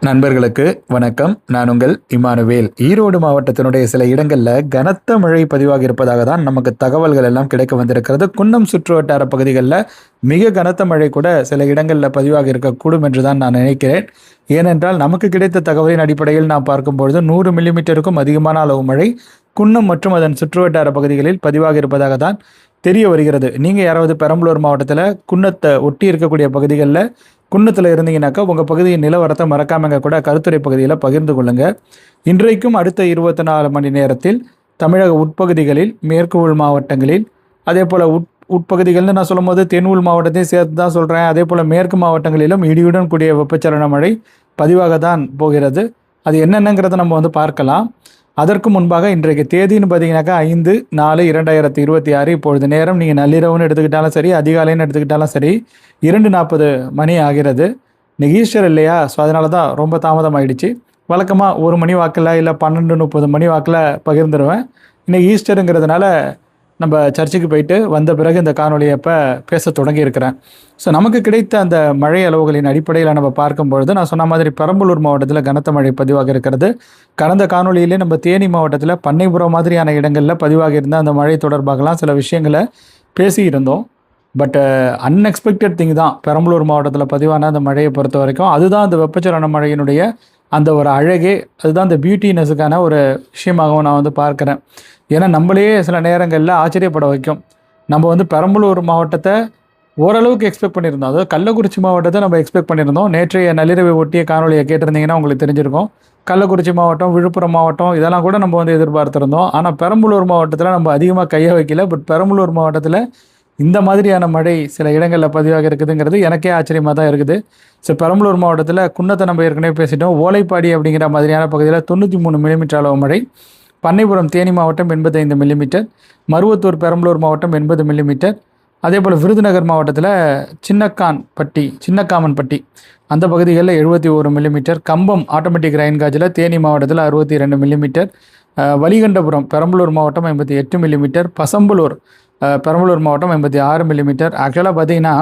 நண்பர்களுக்கு வணக்கம். நான் உங்கள் இமானுவேல். ஈரோடு மாவட்டத்தினுடைய சில இடங்களில் கனத்த மழை பதிவாகி இருப்பதாக தான் நமக்கு தகவல்கள் எல்லாம் கிடைக்க வந்திருக்கிறது. குன்னம் சுற்றுவட்டார பகுதிகளில் மிக கனத்த மழை கூட சில இடங்களில் பதிவாகி இருக்கக்கூடும் என்று தான் நான் நினைக்கிறேன். ஏனென்றால் நமக்கு கிடைத்த தகவலின் அடிப்படையில் நாம் பார்க்கும்பொழுது 100 மில்லிமீட்டருக்கும் அதிகமான அளவு மழை குன்னம் மற்றும் அதன் சுற்றுவட்டார பகுதிகளில் பதிவாகி இருப்பதாக தான் தெரிய வருகிறது. நீங்கள் யாராவது பெரம்பலூர் மாவட்டத்தில் குன்னத்தை ஒட்டி இருக்கக்கூடிய பகுதிகளில் குன்னத்தில் இருந்தீங்கன்னாக்கா உங்கள் பகுதியின் நிலவரத்தை மறக்காமங்க கூட கருத்துரை பகுதியில் பகிர்ந்து கொள்ளுங்கள். இன்றைக்கும் அடுத்த 24 மணி நேரத்தில் தமிழக உட்பகுதிகளில் மேற்கு உள் மாவட்டங்களில் அதே போல் உட்பகுதிகள்னு நான் சொல்லும் போது தென் உள் மாவட்டத்தையும் சேர்த்து தான் சொல்கிறேன். அதே போல் மேற்கு மாவட்டங்களிலும் இடியுடன் கூடிய வெப்பச்சலன மழை பதிவாக தான் போகிறது. அது என்னென்னங்கிறத நம்ம பார்க்கலாம். அதற்கு முன்பாக இன்றைக்கு தேதின்னு பார்த்தீங்கன்னாக்கா 5/4/2026. இப்பொழுது நேரம் நீங்கள் நள்ளிரவுன்னு எடுத்துக்கிட்டாலும் சரி, அதிகாலைன்னு எடுத்துக்கிட்டாலும் சரி, 2:40 மணி ஆகிறது. இன்னைக்கு ஈஸ்டர் இல்லையா, ஸோ அதனால தான் ரொம்ப தாமதம் ஆகிடுச்சு. வழக்கமாக 1 மணி வாக்கில் இல்லை 12:30 மணி வாக்கில் பகிர்ந்துடுவேன். இன்றைக்கி ஈஸ்டருங்கிறதுனால நம்ம சர்ச்சுக்கு போயிட்டு வந்த பிறகு இந்த காணொலியை இப்போ பேச தொடங்கியிருக்கிறேன். ஸோ நமக்கு கிடைத்த அந்த மழை அளவுகளின் அடிப்படையில் நம்ம பார்க்கும்பொழுது நான் சொன்ன மாதிரி பெரம்பலூர் மாவட்டத்தில் கனத்த மழை பதிவாக இருக்கிறது. கடந்த காணொலியிலே நம்ம தேனி மாவட்டத்தில் பண்ணைபுரம் மாதிரியான இடங்களில் பதிவாக இருந்த அந்த மழை தொடர்பாகலாம் சில விஷயங்களை பேசியிருந்தோம். பட் அன்எக்ஸ்பெக்டட் திங் தான் பெரம்பலூர் மாவட்டத்தில் பதிவான அந்த மழையை பொறுத்த வரைக்கும். அதுதான் அந்த வெப்பச்சலன மழையினுடைய அந்த ஒரு அழகே, அதுதான் அந்த பியூட்டினஸுக்கான ஒரு விஷயமாகவும் நான் பார்க்குறேன். ஏன்னா நம்மளே சில நேரங்களில் ஆச்சரியப்பட வைக்கும். நம்ம பெரம்பலூர் மாவட்டத்தை ஓரளவுக்கு எக்ஸ்பெக்ட் பண்ணியிருந்தோம். அதாவது கள்ளக்குறிச்சி மாவட்டத்தை நம்ம எக்ஸ்பெக்ட் பண்ணியிருந்தோம். நேற்றைய நள்ளிரவை ஒட்டிய காணொலியை கேட்டிருந்தீங்கன்னா உங்களுக்கு தெரிஞ்சிருக்கும். கள்ளக்குறிச்சி மாவட்டம், விழுப்புரம் மாவட்டம் இதெல்லாம் கூட நம்ம எதிர்பார்த்துருந்தோம். ஆனால் பெரம்பலூர் மாவட்டத்தில் நம்ம அதிகமாக கையை வைக்கல. பட் பெரம்பலூர் மாவட்டத்தில் இந்த மாதிரியான மழை சில இடங்களில் பதிவாக இருக்குதுங்கிறது எனக்கே ஆச்சரியமாக தான் இருக்குது. ஸோ பெரம்பலூர் மாவட்டத்தில் குன்னத்தை நம்ம ஏற்கனவே பேசிட்டோம். ஓலைப்பாடி அப்படிங்கிற மாதிரியான பகுதியில் 93 மில்லிமீட்டர் அளவு மழை. பண்ணைபுரம் தேனி மாவட்டம் 85 மில்லிமீட்டர். மருவத்தூர் பெரம்பலூர் மாவட்டம் 80 மில்லிமீட்டர். அதே போல் விருதுநகர் மாவட்டத்தில் சின்னக்காமன்பட்டி அந்த பகுதிகளில் 71 மில்லிமீட்டர். கம்பம் ஆட்டோமேட்டிக் ரெயின் காஜில் தேனி மாவட்டத்தில் 62 மில்லிமீட்டர். வலிகண்டபுரம் பெரம்பலூர் மாவட்டம் 58 மில்லிமீட்டர். பசம்பலூர் பெரம்பலூர் மாவட்டம் 86 மில்லிமீட்டர். ஆக்சுவலாக பார்த்திங்கன்னா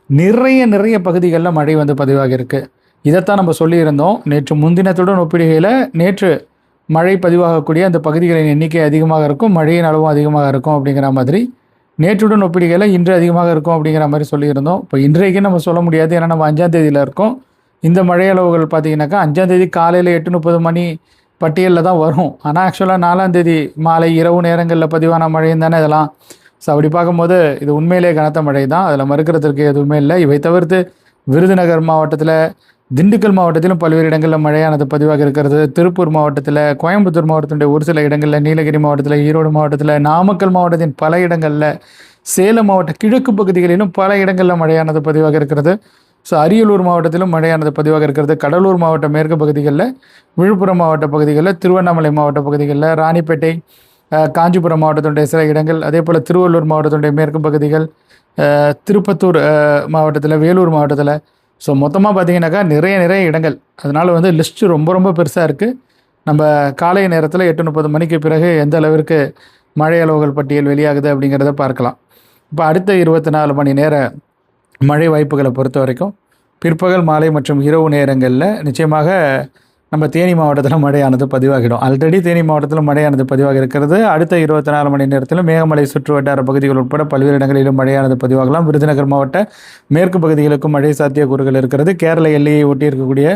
நிறைய பகுதிகளில் மழை பதிவாகி இருக்குது. இதைத்தான் நம்ம சொல்லியிருந்தோம். நேற்று முன்தினத்துடன் ஒப்பிடுகையில் நேற்று மழை பதிவாகக்கூடிய அந்த பகுதிகளின் எண்ணிக்கை அதிகமாக இருக்கும், மழையின் அளவும் அதிகமாக இருக்கும் அப்படிங்கிற மாதிரி. நேற்றுடன் ஒப்பிடுகையில் இன்று அதிகமாக இருக்கும் அப்படிங்கிற மாதிரி சொல்லியிருந்தோம். இப்போ இன்றைக்கு நம்ம சொல்ல முடியாது, ஏன்னா நம்ம 5ஆம் தேதியில் இருக்கோம். இந்த மழை அளவுகள் பார்த்திங்கனாக்கா 5ஆம் தேதி காலையில் 8:30 மணி பட்டியலில் தான் வரும். ஆனால் ஆக்சுவலாக 4ஆம் தேதி மாலை இரவு நேரங்களில் பதிவான மழையும் தானே இதெல்லாம். ஸோ அப்படி பார்க்கும்போது இது உண்மையிலே கனத்த மழை தான், அதில் மறுக்கிறதுக்கு எதுவுமே இல்லை. இவை தவிர்த்து விருதுநகர் மாவட்டத்தில், திண்டுக்கல் மாவட்டத்திலும் பல்வேறு இடங்களில் மழையானது பதிவாக இருக்கிறது. திருப்பூர் மாவட்டத்தில், கோயம்புத்தூர் மாவட்டத்தினுடைய ஒரு சில இடங்களில், நீலகிரி மாவட்டத்தில், ஈரோடு மாவட்டத்தில், நாமக்கல் மாவட்டத்தின் பல இடங்களில், சேலம் மாவட்ட கிழக்கு பகுதிகளிலும் பல இடங்களில் மழையானது பதிவாக இருக்கிறது. ஸோ அரியலூர் மாவட்டத்திலும் மழையானது பதிவாக இருக்கிறது. கடலூர் மாவட்ட மேற்கு பகுதிகளில், விழுப்புரம் மாவட்ட பகுதிகளில், திருவண்ணாமலை மாவட்ட பகுதிகளில், ராணிப்பேட்டை, காஞ்சிபுரம் மாவட்டத்தினுடைய சில இடங்கள், அதே போல் திருவள்ளூர் மாவட்டத்தினுடைய மேற்கு பகுதிகள், திருப்பத்தூர் மாவட்டத்தில், வேலூர் மாவட்டத்தில். ஸோ மொத்தமாக பார்த்திங்கனாக்கா நிறைய இடங்கள். அதனால் லிஸ்ட்டு ரொம்ப பெருசாக இருக்குது. நம்ம காலை நேரத்தில் 8:30 மணிக்கு பிறகு எந்த அளவிற்கு மழை அளவுகள் பட்டியல் வெளியாகுது அப்படிங்கிறத பார்க்கலாம். இப்போ அடுத்த 24 மணி நேர மழை வாய்ப்புகளை பொறுத்த வரைக்கும் பிற்பகல், மாலை மற்றும் இரவு நேரங்களில் நிச்சயமாக நம்ம தேனி மாவட்டத்தில் மழையானது பதிவாகிடும். ஆல்ரெடி தேனி மாவட்டத்தில் மழையானது பதிவாக இருக்கிறது. அடுத்த 24 மணி நேரத்தில் மேகமலை சுற்று வட்டார பகுதிகள் உட்பட பல்வேறு இடங்களிலும் மழையானது பதிவாகலாம். விருதுநகர் மாவட்ட மேற்கு பகுதிகளுக்கும் மழை சாத்தியக்கூறுகள் இருக்கிறது. கேரள எல்லையை ஒட்டி இருக்கக்கூடிய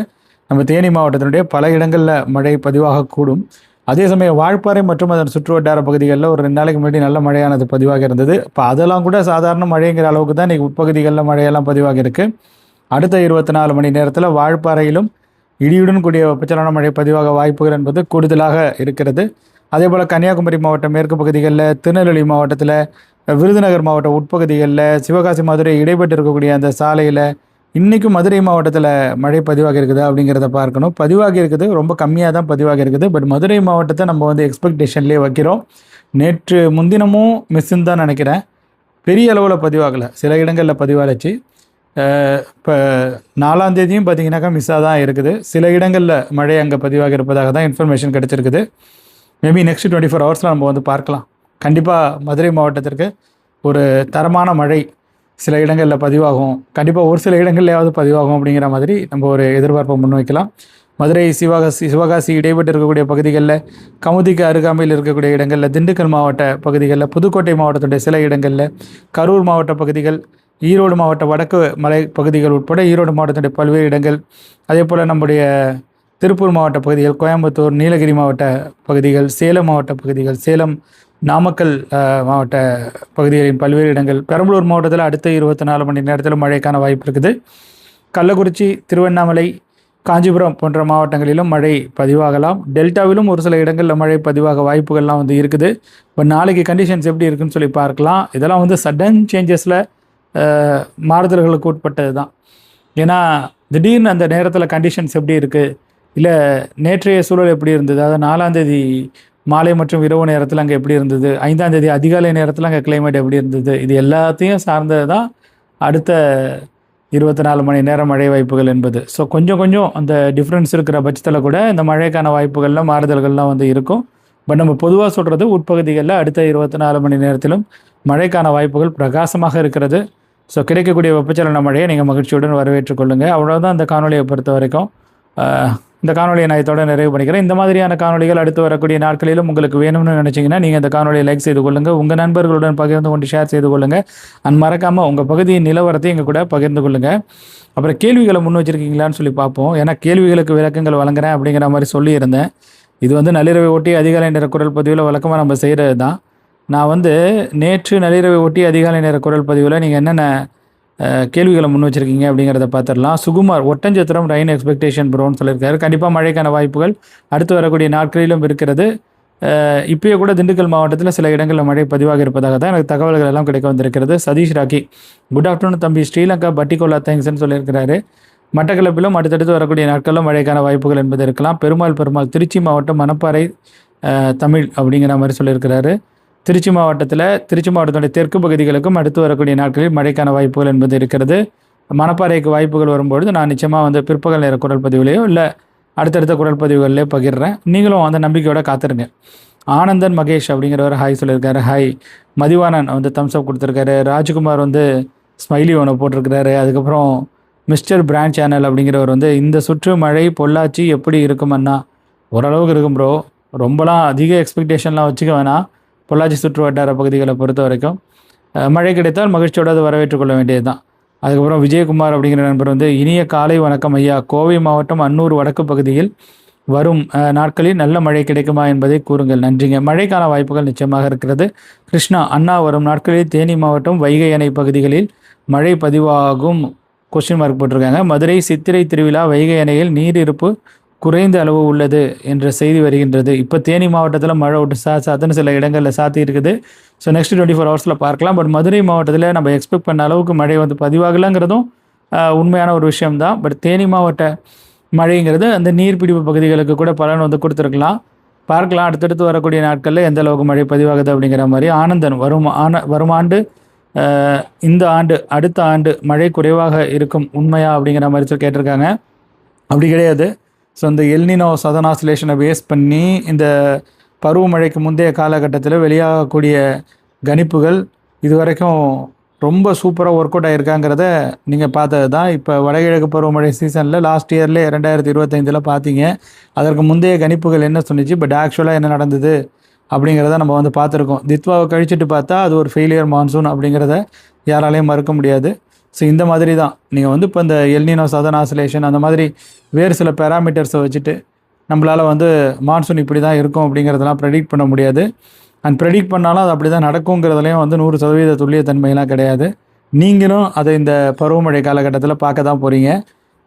நம்ம தேனி மாவட்டத்தினுடைய பல இடங்களில் மழை பதிவாகக்கூடும். அதே சமயம் வால்பாறை மற்றும் அதன் சுற்று வட்டார பகுதிகளில் ஒரு 2 நாளைக்கு முன்னாடி நல்ல மழையானது பதிவாக இருந்தது. இப்போ அதெல்லாம் கூட சாதாரண மழைங்கிற அளவுக்கு தான் இன்றைக்கி உட்பகுதிகளில் மழையெல்லாம் பதிவாக இருக்குது. அடுத்த 24 மணி நேரத்தில் வால்பாறையிலும் இடியுடன் கூடிய வெப்பச்சலன மழை பதிவாக வாய்ப்புகள் என்பது கூடுதலாக இருக்கிறது. அதே போல் கன்னியாகுமரி மாவட்ட மேற்கு பகுதிகளில், திருநெல்வேலி மாவட்டத்தில், விருதுநகர் மாவட்ட உட்பகுதிகளில், சிவகாசி மதுரை இடைப்பட்டு இருக்கக்கூடிய அந்த சாலையில் இன்றைக்கும் மதுரை மாவட்டத்தில் மழை பதிவாக இருக்குது அப்படிங்கிறத பார்க்கணும். பதிவாகி இருக்குது, ரொம்ப கம்மியாக தான் பதிவாக இருக்குது. பட் மதுரை மாவட்டத்தை நம்ம எக்ஸ்பெக்டேஷன்லேயே வைக்கிறோம். நேற்று முன்தினமும் மிஸ்ஸுன்னு தான் நினைக்கிறேன், பெரிய அளவில் பதிவாகலை, சில இடங்களில் பதிவாகிச்சு. இப்போ 4ஆம் தேதியும் பார்த்திங்கனாக்கா மிஸ்ஸாக தான் இருக்குது. சில இடங்களில் மழை அங்கே பதிவாக இருப்பதாக தான் இன்ஃபர்மேஷன் கிடச்சிருக்குது. மேபி நெக்ஸ்ட் 24 ஹவர்ஸில் நம்ம பார்க்கலாம். கண்டிப்பாக மதுரை மாவட்டத்திற்கு ஒரு தரமான மழை சில இடங்களில் பதிவாகும், கண்டிப்பாக ஒரு சில இடங்கள்லையாவது பதிவாகும் அப்படிங்கிற மாதிரி நம்ம ஒரு எதிர்பார்ப்பை முன்வைக்கலாம். மதுரை, சிவகாசி இடைப்பட்டு இருக்கக்கூடிய பகுதிகளில், கமுதிக்கு அருகாமையில் இருக்கக்கூடிய இடங்களில், திண்டுக்கல் மாவட்ட பகுதிகளில், புதுக்கோட்டை மாவட்டத்துடைய சில இடங்களில், கரூர் மாவட்ட பகுதிகள், ஈரோடு மாவட்ட வடக்கு மலை பகுதிகள் உட்பட ஈரோடு மாவட்டத்துடைய பல்வேறு இடங்கள், அதே போல் நம்முடைய திருப்பூர் மாவட்ட பகுதிகள், கோயம்புத்தூர், நீலகிரி மாவட்ட பகுதிகள், சேலம் மாவட்ட பகுதிகள், சேலம், நாமக்கல் மாவட்ட பகுதிகளின் பல்வேறு இடங்கள், பெரம்பலூர் மாவட்டத்தில் அடுத்த 24 மணி நேரத்தில் மழைக்கான வாய்ப்பு இருக்குது. கள்ளக்குறிச்சி, திருவண்ணாமலை, காஞ்சிபுரம் போன்ற மாவட்டங்களிலும் மழை பதிவாகலாம். டெல்டாவிலும் ஒரு சில இடங்களில் மழை பதிவாக வாய்ப்புகள்லாம் வந்து இருக்குது. இப்போ நாளைக்கு கண்டிஷன்ஸ் எப்படி இருக்குன்னு சொல்லி பார்க்கலாம். இதெல்லாம் வந்து சடன் சேஞ்சஸில் மாறுதல்களுக்கு உட்பட்டது தான். ஏன்னா திடீர்னு அந்த நேரத்தில் கண்டிஷன்ஸ் எப்படி இருக்குது, இல்லை நேற்றைய சூழல் எப்படி இருந்தது, அதாவது 4ஆம் தேதி மாலை மற்றும் இரவு நேரத்தில் அங்கே எப்படி இருந்தது, 5ஆம் தேதி அதிகாலை நேரத்தில் அங்கே கிளைமேட் எப்படி இருந்தது, இது எல்லாத்தையும் சார்ந்தது தான் அடுத்த 24 மணி நேரம் மழை வாய்ப்புகள் என்பது. ஸோ கொஞ்சம் அந்த டிஃப்ரென்ஸ் இருக்கிற பட்சத்தில் கூட இந்த மழைக்கான வாய்ப்புகளில் மாறுதல்கள்லாம் வந்து இருக்கும். பட் நம்ம பொதுவாக சொல்கிறது உட்பகுதிகளில் அடுத்த 24 மணி நேரத்திலும் மழைக்கான வாய்ப்புகள் பிரகாசமாக இருக்கிறது. ஸோ கிடைக்கக்கூடிய வெப்பச்சலன மழையை நீங்கள் மகிழ்ச்சியுடன் வரவேற்றுக் கொள்ளுங்கள். அவ்வளோதான் இந்த காணொலியை பொறுத்த வரைக்கும். இந்த காணொலியை நான் இதோட நிறைவு பண்ணிக்கிறேன். இந்த மாதிரியான காணொலிகள் அடுத்து வரக்கூடிய நாட்களிலும் உங்களுக்கு வேணும்னு நினச்சிங்கன்னா நீங்கள் இந்த காணொலியை லைக் செய்து கொள்ளுங்கள், உங்கள் நண்பர்களுடன் பகிர்ந்து கொண்டு ஷேர் செய்து கொள்ளுங்கள். மறக்காமல் உங்கள் பகுதியின் நிலவரத்தை எங்கள் கூட பகிர்ந்து கொள்ளுங்கள். அப்புறம் கேள்விகளை முன் வச்சுருக்கீங்களான்னு சொல்லி பார்ப்போம். ஏன்னா கேள்விகளுக்கு விளக்கங்கள் வழங்குறேன் அப்படிங்கிற மாதிரி சொல்லியிருந்தேன். இது வந்து நள்ளிரவை ஒட்டி அதிகாலை நேர குரல் பதிவில் வழக்கமாக நம்ம செய்கிறது தான். நான் வந்து நேற்று நள்ளிரவை ஒட்டி அதிகாலை நேர குரல் பதிவில் நீங்கள் என்னென்ன கேள்விகளை முன் வச்சுருக்கீங்க அப்படிங்கிறத பார்த்துடலாம். சுகுமார், ஒட்டஞ்சத்திரம் ரெயின் எக்ஸ்பெக்டேஷன் ப்ரோன்னு சொல்லியிருக்காரு. கண்டிப்பாக மழைக்கான வாய்ப்புகள் அடுத்து வரக்கூடிய நாட்களிலும் இருக்கிறது. இப்போயே கூட திண்டுக்கல் மாவட்டத்தில் சில இடங்களில் மழை பதிவாக இருப்பதாக தான் எனக்கு தகவல்கள் எல்லாம் கிடைக்க வந்திருக்கிறது. சதீஷ் ராக்கி, குட் ஆஃப்டர்நூன் தம்பி, ஸ்ரீலங்கா பட்டிகோலா தேங்க்ஸ்ன்னு சொல்லியிருக்கிறாரு. மட்டக்களப்பிலும் அடுத்தடுத்து வரக்கூடிய நாட்களிலும் மழைக்கான வாய்ப்புகள் என்பது இருக்கலாம். பெருமாள், திருச்சி மாவட்டம் மணப்பாறை தமிழ் அப்படிங்கிற மாதிரி சொல்லியிருக்கிறாரு. திருச்சி மாவட்டத்துடைய தெற்கு பகுதிகளுக்கும் அடுத்து வரக்கூடிய நாட்களில் மழைக்கான வாய்ப்புகள் என்பது இருக்கிறது. மணப்பாறைக்கு வாய்ப்புகள் வரும்பொழுது நான் நிச்சயமாக வந்து பிற்பகல் நேர குரல் பதிவுலையோ இல்லை அடுத்தடுத்த குரல் பதிவுகளிலே பகிர்றேன். நீங்களும் அந்த நம்பிக்கையோட காத்துருங்க. ஆனந்தன் மகேஷ் அப்படிங்கிறவர் ஹாய் சொல்லியிருக்காரு. ஹாய். மதிவானன் வந்து தம்ஸ்அப் கொடுத்துருக்காரு. ராஜ்குமார் வந்து ஸ்மைலி ஒன்று போட்டிருக்கிறாரு. அதுக்கப்புறம் மிஸ்டர் பிராண்ட் சேனல் அப்படிங்கிறவர் வந்து இந்த சுற்று மழை பொள்ளாச்சி எப்படி இருக்குமண்ணா? ஓரளவுக்கு இருக்கும் ப்ரோ, ரொம்பலாம் அதிக எக்ஸ்பெக்டேஷன்லாம் வச்சுக்க வேணாம். பொள்ளாச்சி சுற்று வட்டார பகுதிகளை பொறுத்த வரைக்கும் மழை கிடைத்தால் மகிழ்ச்சியோடு அதை வரவேற்றுக் கொள்ள வேண்டியது தான். அதுக்கப்புறம் விஜயகுமார் அப்படிங்கிற நண்பர் வந்து இனிய காலை வணக்கம் ஐயா, கோவை மாவட்டம் அன்னூர் வடக்கு பகுதியில் வரும் நாட்களில் நல்ல மழை கிடைக்குமா என்பதை கூறுங்கள், நன்றிங்க. மழைக்கான வாய்ப்புகள் நிச்சயமாக இருக்கிறது. கிருஷ்ணா, அண்ணா, வரும் நாட்களில் தேனி மாவட்டம் வைகை அணை பகுதிகளில் மழை பதிவாகும் கொஸ்டின் மார்க் போட்டிருக்காங்க. மதுரை சித்திரை திருவிழா வைகை அணையில் நீர் இருப்பு குறைந்த அளவு உள்ளது என்ற செய்தி வருகின்றது. இப்போ தேனி மாவட்டத்தில் மழை விட்டு சாத்துன்னு சில இடங்களில் சாத்தி இருக்குது. ஸோ நெக்ஸ்ட் 24 ஹவர்ஸில் பார்க்கலாம். பட் மதுரை மாவட்டத்தில் நம்ம எக்ஸ்பெக்ட் பண்ண அளவுக்கு மழை வந்து பதிவாகலைங்கிறதும் உண்மையான ஒரு விஷயம்தான். பட் தேனி மாவட்ட மழைங்கிறது அந்த நீர்பிடிப்பு பகுதிகளுக்கு கூட பலன் வந்து கொடுத்துருக்கலாம். பார்க்கலாம் அடுத்தடுத்து வரக்கூடிய நாட்களில் எந்த அளவுக்கு மழை பதிவாகுது அப்படிங்கிற மாதிரி. ஆனந்தன், வரும் ஆண்டு இந்த ஆண்டு அடுத்த ஆண்டு மழை குறைவாக இருக்கும் உண்மையா அப்படிங்கிற மாதிரி சொல்லி கேட்டிருக்காங்க. அப்படி கிடையாது. ஸோ இந்த எல்னினோ சதன் ஆசிலேஷனை பேஸ் பண்ணி இந்த பருவமழைக்கு முந்தைய காலகட்டத்தில் வெளியாகக்கூடிய கணிப்புகள் இது வரைக்கும் ரொம்ப சூப்பராக ஒர்க் அவுட் ஆகிருக்காங்கிறத நீங்கள் பார்த்தது தான். இப்போ வடகிழக்கு பருவமழை சீசனில் லாஸ்ட் இயர்லேயே 2025 பார்த்தீங்க. அதற்கு முந்தைய கணிப்புகள் என்ன சொன்னிச்சு, பட் ஆக்சுவலாக என்ன நடந்தது அப்படிங்கிறத நம்ம வந்து பார்த்துருக்கோம். தித்வாவை கழிச்சிட்டு பார்த்தா அது ஒரு ஃபெயிலியர் மான்சூன் அப்படிங்கிறத யாராலையும் மறுக்க முடியாது. ஸோ இந்த மாதிரி தான் நீங்கள் வந்து இப்போ இந்த எல்னினோ சதன் ஆசிலேஷன் அந்த மாதிரி வேறு சில பேராமீட்டர்ஸை வச்சுட்டு நம்மளால் வந்து மான்சூன் இப்படி தான் இருக்கும் அப்படிங்கிறதெல்லாம் ப்ரெடிக்ட் பண்ண முடியாது. அண்ட் ப்ரெடிக்ட் பண்ணாலும் அது அப்படி தான் நடக்குங்கிறதுலையும் வந்து 100% துல்லியத்தன்மையெல்லாம் கிடையாது. நீங்களும் அதை இந்த பருவமழை காலகட்டத்தில் பார்க்க தான் போகிறீங்க.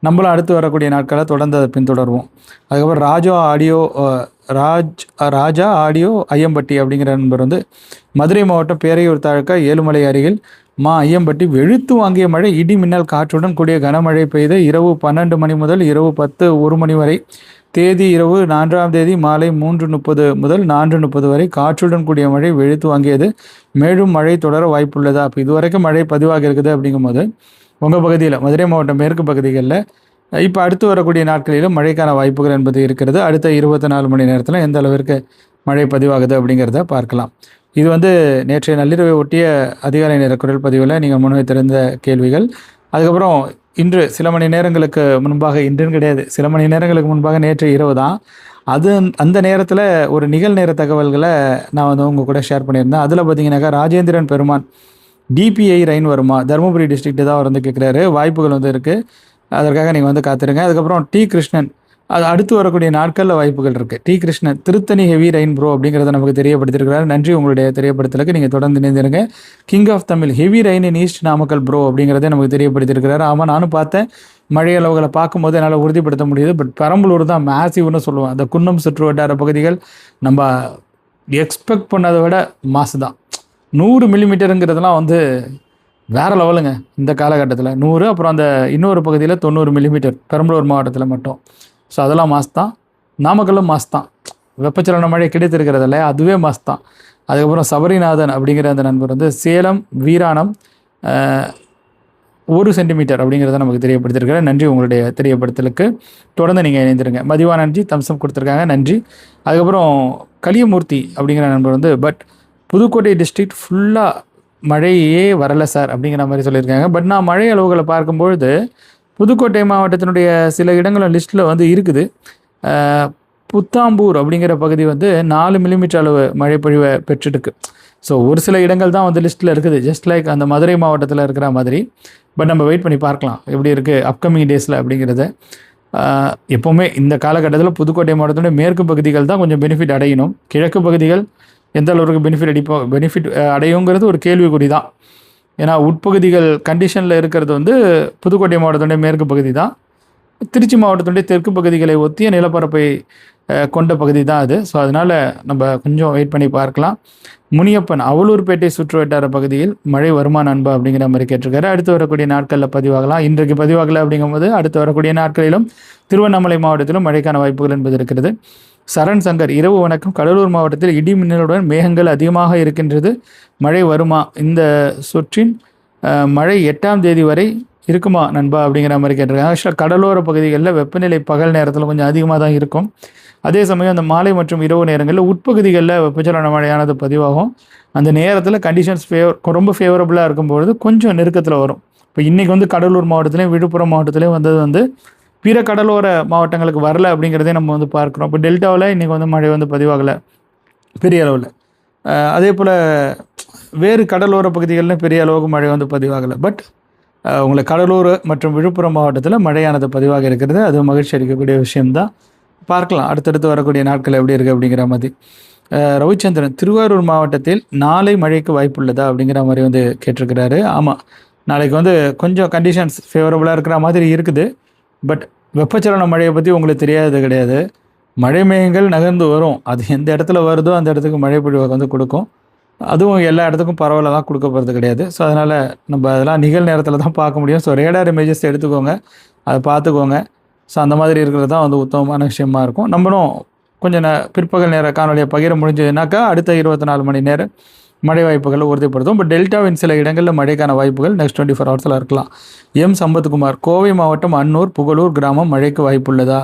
நம்மளும் அடுத்து வரக்கூடிய நாட்களை தொடர்ந்து அதை பின்தொடர்வோம். அதுக்கப்புறம் ராஜா ஆடியோ ஐயம்பட்டி அப்படிங்கிற நண்பர் வந்து மதுரை மாவட்டம் பேரையூர் தாலுக்கா ஏழுமலை அருகில் ஐயம்பட்டி வெளுத்து வாங்கிய மழை, இடி மின்னல் காற்றுடன் கூடிய கனமழை பெய்து இரவு 12 மணி முதல் இரவு 1 மணி வரை. தேதி இரவு 4ஆம் தேதி மாலை 3:30 முதல் 4:30 வரை காற்றுடன் கூடிய மழை வெளுத்து வாங்கியது. மேலும் மழை தொடர வாய்ப்புள்ளதா? அப்போ இதுவரைக்கும் மழை பதிவாக இருக்குது அப்படிங்கும்போது உங்கள் பகுதியில் மதுரை மாவட்டம் மேற்கு பகுதிகளில் இப்போ அடுத்து வரக்கூடிய நாட்களிலும் மழைக்கான வாய்ப்புகள் என்பது இருக்கிறது. அடுத்த 24 மணி நேரத்தில் எந்த அளவிற்கு மழை பதிவாகுது அப்படிங்கிறத பார்க்கலாம். இது வந்து நேற்றைய நள்ளிரவை ஒட்டிய அதிகாலை நேர குரல் பதிவில் நீங்கள் முன்வைத்திருந்த கேள்விகள். அதுக்கப்புறம் இன்று சில மணி நேரங்களுக்கு முன்பாக, இன்றுன்னு கிடையாது, சில மணி நேரங்களுக்கு முன்பாக நேற்று இரவு தான் அது அந்த நேரத்தில் ஒரு நிகழ்நேர தகவல்களை நான் வந்து உங்கள் கூட ஷேர் பண்ணியிருந்தேன். அதில் பார்த்தீங்கன்னாக்கா ராஜேந்திரன் பெருமான் டிபிஐ ரெயின் வருமா, தருமபுரி டிஸ்ட்ரிக்ட் தான் வந்து கேட்குறாரு. வாய்ப்புகள் வந்து இருக்குது, அதற்காக நீங்கள் வந்து காத்துருங்க. அதுக்கப்புறம் டி கிருஷ்ணன், அது அடுத்து வரக்கூடிய நாட்களில் வாய்ப்புகள் இருக்குது. T Krishnan Tiruttani heavy rain bro அப்படிங்கிறத நமக்கு தெரியப்படுத்திருக்கிறார். நன்றி உங்களுடைய தெரியப்படுத்தலுக்கு. நீங்கள் தொடர்ந்து இணைந்திருங்க. King of Tamil heavy rain in east Namakkal bro அப்படிங்கிறத நமக்கு தெரியப்படுத்திருக்கிறார். ஆமாம், நானும் பார்த்தேன். மழை அளவுகளை பார்க்கும்போது என்னால் உறுதிப்படுத்த முடியுது. பட் பெரம்பலூர் தான் மேசிவ்னு சொல்லுவோம். அந்த குன்னம் சுற்று வட்டார பகுதிகள் நம்ம எக்ஸ்பெக்ட் பண்ணதை விட மாசு தான். 100 மில்லிமீட்டருங்கிறதுலாம் வந்து வேறு லெவலுங்க இந்த காலகட்டத்தில். 100, அப்புறம் அந்த இன்னொரு பகுதியில் 90 மில்லிமீட்டர் பெரம்பலூர் மாவட்டத்தில் மட்டும். ஸோ அதெல்லாம் மாஸ் தான். நாமக்கல்லும் மாஸ் தான். வெப்பச்சலன மழை கிடைத்திருக்கிறது இல்லையா, அதுவே மாஸ் தான். அதுக்கப்புறம் சபரிநாதன் அப்படிங்கிற அந்த நண்பர் வந்து சேலம் வீராணம் 1 சென்டிமீட்டர் அப்படிங்கிறத நமக்கு தெரியப்படுத்திருக்கிறேன். நன்றி உங்களுடைய தெரியப்படுத்தலுக்கு. தொடர்ந்து நீங்கள் இணைந்திருங்க. மதிவானன்ஜி தம்சம் கொடுத்துருக்காங்க, நன்றி. அதுக்கப்புறம் கலியமூர்த்தி அப்படிங்கிற நண்பர் வந்து பட் புதுக்கோட்டை டிஸ்ட்ரிக்ட் ஃபுல்லாக மழையே வரலை சார் அப்படிங்கிற மாதிரி சொல்லியிருக்காங்க. பட் நான் மழை அளவுகளை பார்க்கும்பொழுது புதுக்கோட்டை மாவட்டத்தினுடைய சில இடங்களும் லிஸ்ட்டில் வந்து இருக்குது. புத்தாம்பூர் அப்படிங்கிற பகுதி வந்து 4 மில்லிமீட்டர் அளவு மழை பொழிவை பெற்றுருக்கு. ஸோ ஒரு சில இடங்கள் தான் வந்து லிஸ்ட்டில் இருக்குது, ஜஸ்ட் லைக் அந்த மதுரை மாவட்டத்தில் இருக்கிற மாதிரி. பட் நம்ம வெயிட் பண்ணி பார்க்கலாம் எப்படி இருக்குது அப்கமிங் டேஸில் அப்படிங்கிறத. எப்போவுமே இந்த காலகட்டத்தில் புதுக்கோட்டை மாவட்டத்தினுடைய மேற்கு பகுதிகள் தான் கொஞ்சம் பெனிஃபிட் அடையணும். கிழக்கு பகுதிகள் எந்த அளவுக்கு பெனிஃபிட் அடையுங்கிறது ஒரு கேள்விக்குறி தான். ஏன்னா உட்பகுதிகள் கண்டிஷனில் இருக்கிறது வந்து புதுக்கோட்டை மாவட்டத்தினுடைய மேற்கு பகுதி தான். திருச்சி மாவட்டத்தினுடைய தெற்கு பகுதிகளை ஒத்திய நிலப்பரப்பை கொண்ட பகுதி தான் அது. ஸோ அதனால் நம்ம கொஞ்சம் வெயிட் பண்ணி பார்க்கலாம். முனியப்பன் அவலூர்பேட்டை சுற்று வட்டார பகுதியில் மழை வருமா நண்பா அப்படிங்கிற மாதிரி கேட்டிருக்காரு. அடுத்து வரக்கூடிய நாட்களில் பதிவாகலாம். இன்றைக்கு பதிவாகலை அப்படிங்கும்போது அடுத்து வரக்கூடிய நாட்களிலும் திருவண்ணாமலை மாவட்டத்திலும் மழைக்கான வாய்ப்புகள் என்பது இருக்கிறது. சரண் சங்கர், இரவு வணக்கம். கடலூர் மாவட்டத்தில் இடி மின்னலுடன் மேகங்கள் அதிகமாக இருக்கின்றது, மழை வருமா? இந்த சுற்றின் மழை 8ஆம் தேதி வரை இருக்குமா நண்பா அப்படிங்கிற மாதிரி கேட்டிருக்காங்க. ஆக்சுவலாக கடலோர பகுதிகளில் வெப்பநிலை பகல் நேரத்தில் கொஞ்சம் அதிகமாக தான் இருக்கும். அதே சமயம் அந்த மாலை மற்றும் இரவு நேரங்களில் உட்பகுதிகளில் வெப்பச்சலன மழையானது பதிவாகும். அந்த நேரத்தில் கண்டிஷன்ஸ் ரொம்ப ஃபேவரபுளாக இருக்கும்பொழுது கொஞ்சம் நெருக்கத்தில் வரும். இப்போ இன்றைக்கி வந்து கடலூர் மாவட்டத்திலையும் விழுப்புரம் மாவட்டத்திலையும் வந்தது வந்து பிற கடலோர மாவட்டங்களுக்கு வரல அப்படிங்கிறதே நம்ம வந்து பார்க்குறோம். இப்போ டெல்டாவில் இன்றைக்கி வந்து மழை வந்து பதிவாகலை பெரிய அளவில். அதே போல் வேறு கடலோர பகுதிகளில் பெரிய அளவுக்கு மழை வந்து பதிவாகலை. பட் உங்களுக்கு கடலூர் மற்றும் விழுப்புரம் மாவட்டத்தில் மழையானது பதிவாக இருக்கிறது. அது மகிழ்ச்சி அளிக்கக்கூடிய விஷயம்தான். பார்க்கலாம் அடுத்தடுத்து வரக்கூடிய நாட்கள் எப்படி இருக்குது அப்படிங்கிற மாதிரி. ரவிச்சந்திரன், திருவாரூர் மாவட்டத்தில் நாளை மழைக்கு வாய்ப்பு உள்ளதா அப்படிங்கிற மாதிரி வந்து கேட்டிருக்கிறாரு. ஆமாம், நாளைக்கு வந்து கொஞ்சம் கண்டிஷன்ஸ் ஃபேவரபுளாக இருக்கிற மாதிரி இருக்குது. பட் வெப்பச்சலன மழையை பற்றி உங்களுக்கு தெரியாதது கிடையாது. மழை மேகங்கள் நகர்ந்து வரும், அது எந்த இடத்துல வருதோ அந்த இடத்துக்கு மழை பொழிவை வந்து கொடுக்கும். அதுவும் எல்லா இடத்துக்கும் பரவலாக தான் கொடுக்க போகிறது கிடையாது. ஸோ அதனால் நம்ம அதெல்லாம் நிகழ் நேரத்தில் தான் பார்க்க முடியும். ஸோ ரேடார் இமேஜஸ் எடுத்துக்கோங்க, அதை பார்த்துக்கோங்க. ஸோ அந்த மாதிரி இருக்கிறது தான் வந்து உத்தமமான விஷயமா இருக்கும். நம்மளும் கொஞ்சம் பிற்பகல் நேர காணொலியை பகிர முடிஞ்சதுனாக்கா அடுத்த 24 மணி நேரம் மழை வாய்ப்புகளை உறுதிப்படுத்தும். பட் டெல்டாவின் சில இடங்களில் மழைக்கான வாய்ப்புகள் நெக்ஸ்ட் 24 ஹவர்ஸில் இருக்கலாம். எம் சம்பத்குமார், கோவை மாவட்டம் அன்னூர் புகழூர் கிராமம் மழைக்கு வாய்ப்பு உள்ளதா?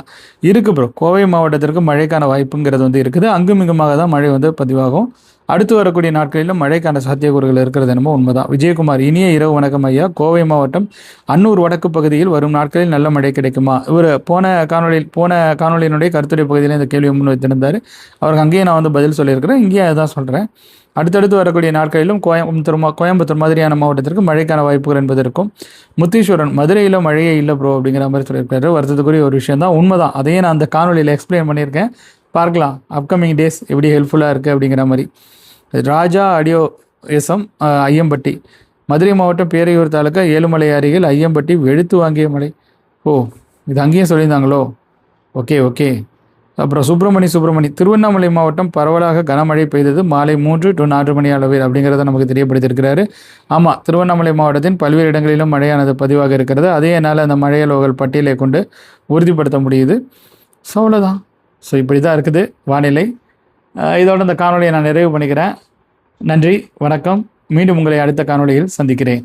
இருக்குது ப்ரோ, கோவை மாவட்டத்திற்கு மழைக்கான வாய்ப்புங்கிறது வந்து இருக்குது. அங்கும் இங்குமாக தான் மழை வந்து பதிவாகும். அடுத்து வரக்கூடிய நாட்களிலும் மழைக்கான சாத்தியக்கூறுகள் இருக்கிறது என்னமோ உண்மைதான். விஜயகுமார், இனிய இரவு வணக்கம் ஐயா. கோவை மாவட்டம் அன்னூர் வடக்கு பகுதியில் வரும் நாட்களில் நல்ல மழை கிடைக்குமா? இவர் போன காணொலியினுடைய கருத்துரை பகுதியில் இந்த கேள்வியை முன் வைத்திருந்தார். அவருக்கு அங்கேயே நான் வந்து பதில் சொல்லியிருக்கிறேன், இங்கேயே அதுதான் சொல்கிறேன். அடுத்தடுத்து வரக்கூடிய நாட்களிலும் கோயம்புத்தூர் மாதிரியான மாவட்டத்திற்கு மழைக்கான வாய்ப்புகள் என்பது இருக்கும். முத்தீஸ்வரன், மதுரையில் மழையே இல்லை ப்ரோ அப்படிங்கிற மாதிரி சொல்லியிருக்காரு. வருத்தத்துக்குரிய ஒரு விஷயம் தான், உண்மைதான். அதையே நான் அந்த காணொலியில் எக்ஸ்பிளைன் பண்ணியிருக்கேன். பார்க்கலாம் அப்கமிங் டேஸ் எப்படி ஹெல்ப்ஃபுல்லாக இருக்குது அப்படிங்கிற மாதிரி. ராஜா ஆடியோ எஸ்எம், ஐயம்பட்டி, மதுரை மாவட்டம் பேரையூர் தாலுக்கா ஏழுமலை அருகில் ஐயம்பட்டி வெளுத்து வாங்கிய மழை. ஓ, இது அங்கேயும் சொல்லியிருந்தாங்களோ? ஓகே. அப்புறம் சுப்பிரமணி, திருவண்ணாமலை மாவட்டம் பரவலாக கனமழை பெய்தது மாலை 3 to 4 மணி அளவில் அப்படிங்கிறத நமக்கு தெரியப்படுத்தியிருக்கிறாரு. ஆமாம், திருவண்ணாமலை மாவட்டத்தின் பல்வேறு இடங்களிலும் மழையானது பதிவாக இருக்கிறது. அதே என்னால் அந்த மழை அளவுகள் பட்டியலை கொண்டு உறுதிப்படுத்த முடியுது. ஸோ அவ்வளோதான். ஸோ இப்படி தான் இருக்குது வானிலை. இதோட இந்த காணொலியை நான் நிறைவு பண்ணிக்கிறேன். நன்றி, வணக்கம். மீண்டும் உங்களை அடுத்த காணொலியில் சந்திக்கிறேன்.